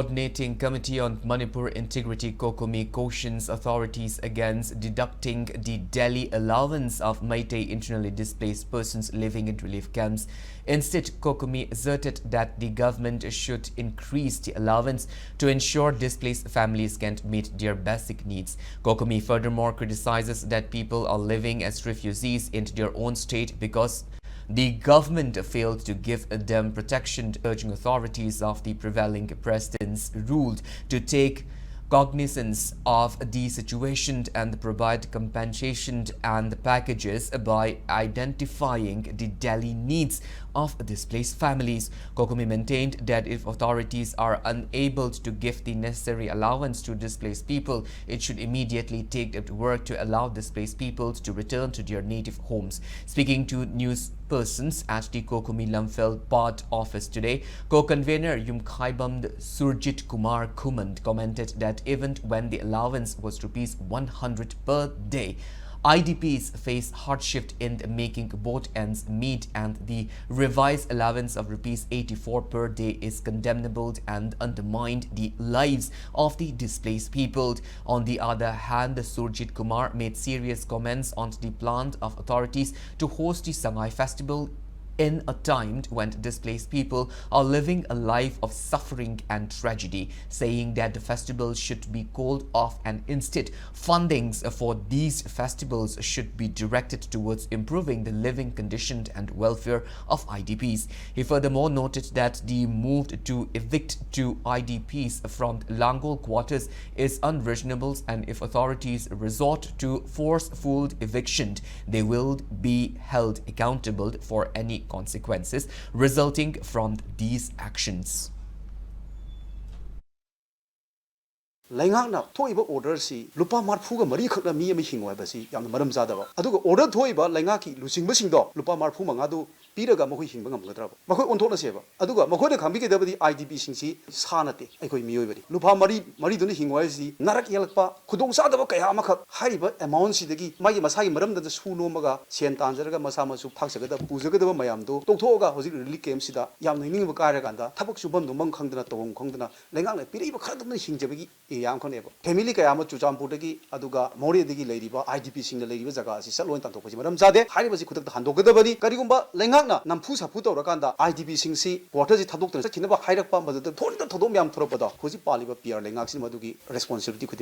Coordinating Committee on Manipur Integrity Cocomi cautions authorities against deducting the Delhi allowance of Meitei internally displaced persons living in relief camps. Instead, Cocomi asserted that the government should increase the allowance to ensure displaced families can meet their basic needs. Cocomi furthermore criticizes that people are living as refugees in their own state because the government failed to give them protection, urging authorities of the prevailing president's rule to take cognizance of the situation and provide compensation and packages by identifying the daily needs of displaced families. Cocomi maintained that if authorities are unable to give the necessary allowance to displaced people, it should immediately take up work to allow displaced people to return to their native homes. Speaking to news persons at the Cocomi Lamphel Part Office today, co-convener Yumkhaibam Surjit Kumar Kumand commented that even when the allowance was Rs 100 per day, IDPs face hardship in making both ends meet, and the revised allowance of Rs 84 per day is condemnable and undermined the lives of the displaced people. On the other hand, Surjit Kumar made serious comments on the plan of authorities to host the Sangai Festival in a time when displaced people are living a life of suffering and tragedy, saying that the festival should be called off and instead fundings for these festivals should be directed towards improving the living conditions and welfare of IDPs. He furthermore noted that the move to evict two IDPs from Langol quarters is unreasonable, and if authorities resort to forceful eviction, they will be held accountable for any consequences resulting from these actions. Laingakna thoiba order si lupa marphuga mari khakna mi ami hingwa basi yamna maram zadaba aduga order thoiba laingaki lusingba singdo lupa marphu mangadu piraga makoi hingba ngamgadraba makoi onthokna seba aduga makoi khambige dabadi IDP singsi sanate aikoi miyoibari lupa mari duni hingwa si narak yalakpa khudong sadaba kaya amakha hariba amount sidagi magi masagi maram da suno maga sen tanjaraga masa masu phaksagada pujagadaba mayamdo tokhoga hojik relief camp sida yamna ningba kaira ganda thabak subam no mang khangdana tawong khangdana laingakna piriba khadamna hingjabagi Family Kayama Chuchamputaki, Aduga, Mori de Ladiba, IDP single lady Zaga, Salo and Tanto Madam Zade, Hariba could have handled the body, Karigumba, Langana, Nampusa Puto Rakanda, IDP sing sea, what is it Tadok, Kinaba Hidapam, but the Todomiam Tropada, Hosi Paliba Pierre Langaxi Madugi, responsibility could